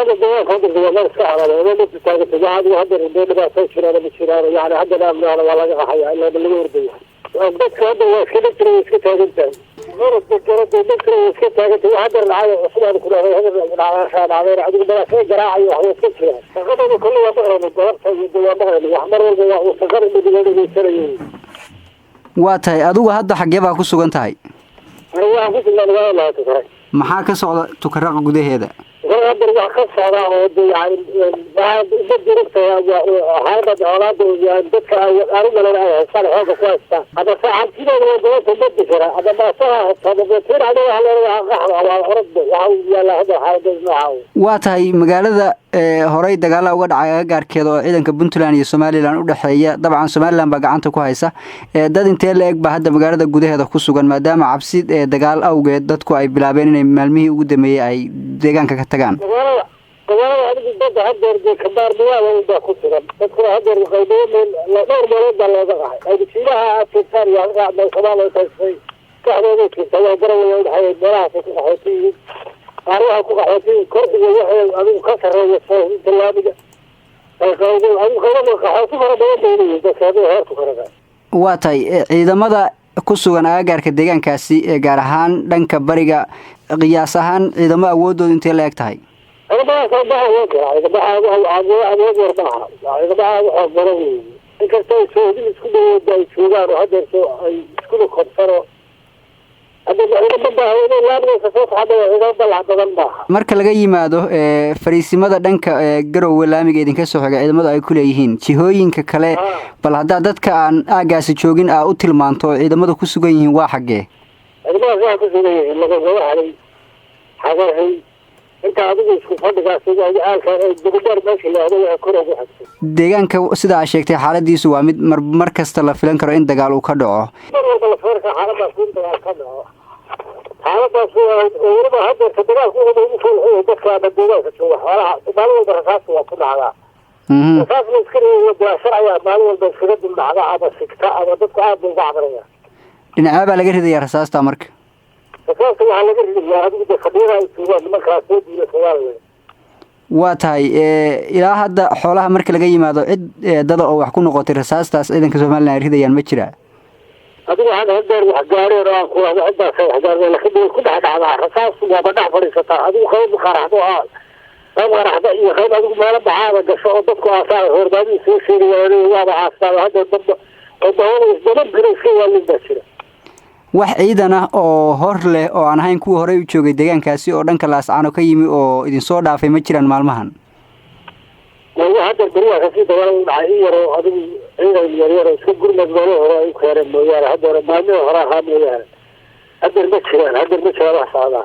هذا الدواء خاطر في الله الساعة أنا ما بتتاجد تجاهد وهذا الدواء ما فيش أنا بشيران يعني هذا لا من أنا ولا حياة إلا بالوردية بس هذا هو كذبت وسكت هذا الثاني مرة تجرد بكرة وسكت هذا هذا العالم أصلا كله هذا العشان على عدو بلا شيء جراعي وهو سكت فهذا كله بقرا من الدواء الدواء بقرا يحمر الدواء وصغر اللي بيجي يسري واتاي أدوه هذا حجبها كسو أنتهاي أنا أقول الله لا تفهم maxaa ka socda Tukaraq gudaheeda هذا الوقت صار يعني بعد بدرت هذا الأولاد وجدك أرجع لنا صار هذا كويس هذا ساعة كذا وجدت بدرت هذا ما صار هذا بيصير على الأرض ويلا هذا نوعه واتاي magaalada horay dagaal uga dhacay gaarkeeda oo ciidanka Puntland iyo Somaliland u dhaxeeya dabcan Somaliland ba gacanta ku haysa dad intee la eg ba hadda magaalada gudaheeda ku sugan maadaama cabsi dagaal awgeed dadku ay bilaabeen inay maalmihii ugu dambeeyay ay deegaanka ka tagaan قبائل هذه بدها هدر كبار مياه وده كتير تذكر هدر قيدين لا دور مرد على ذا هذه شيلها تذكر يعني قاعد ما يسمعنا تسوي كهذا ذيك سوى جروا الحياة مرافق حياتي أروح حياتي كرد ويحيى أبو كسر ويسوي تلابي القيدين أبو خير ما حياتي مرة بيني بس هذا هرت كرده واتاي إذا ماذا ku sugan agaarka deegaankaasi gaar ahaan dhanka bariga qiyaas ahaan ciidamo awoodooda intee la eg tahay أنا ما أصدقها وجهها إذا بقى أبغى أربعة إذا بقى أبغى إنك تسوي سكول ده يسوون وهذا سكول خمسة marka laga yimaado fariisimada dhanka garowe laamiga idinka soo xiga ciidamada ay ku leeyihiin jihooyinka kale bal hadda dadka aan aagaasi joogin u tilmaanto ciidamada ku sugan yihiin waa xagee ciidamada ku sugan yihiin laga waxa xagarhay inta adigu isku fadhigaas aalka dugdar meesha la hado kor ugu xigto deegaanka sida ay sheegtay xaaladiisu waa mid mar kasta la filan karo in dagaal uu ka dhaco هذا وربا هذا التدريس هو يقول دكتور بدوله شو حالها مالو براسات وكل هذا اساس مسكري ودراسه مالو بسكرد المعدا هذا سكتا هذا دكتور عاد بعضريا dhinaca laga riday rasaasta marka rasaasta waxa laga riday hada khadiira iyo markaa soo diiray Soomaaliya waa tahay ilaa hadda xoolaha marka laga yimaado cid dad oo wax ku noqotay rasaastaas ciidanka Soomaaliland ridayaan ma jira adigu waxaan hadda wax gaaray oo ku wada hadda wax gaaray laakiin ku dhaxdhacda rasaas waa badhax fariisata adigu qayb qaraxdo qaraxdo iyo qayb adigu meel baxaada gasho oo dadku aasaar horbaadii soo sheegayaan waa aasar hadda dad oo dawlad gariisay waa mid jira wax ciidan ah oo hor leh oo aan ahayn kuwa hore u joogay deegaankaasi oo dhanka laascaano ka yimi oo idin soo dhaafay ma jiraan maalmahan هذا الدنيا كثير دولة عائية وهذه عيلة اليريرة اسمه قرمة مالوه ويكهر المويارة هذا ما هو راها مويارة هذا المشهر راح صعبه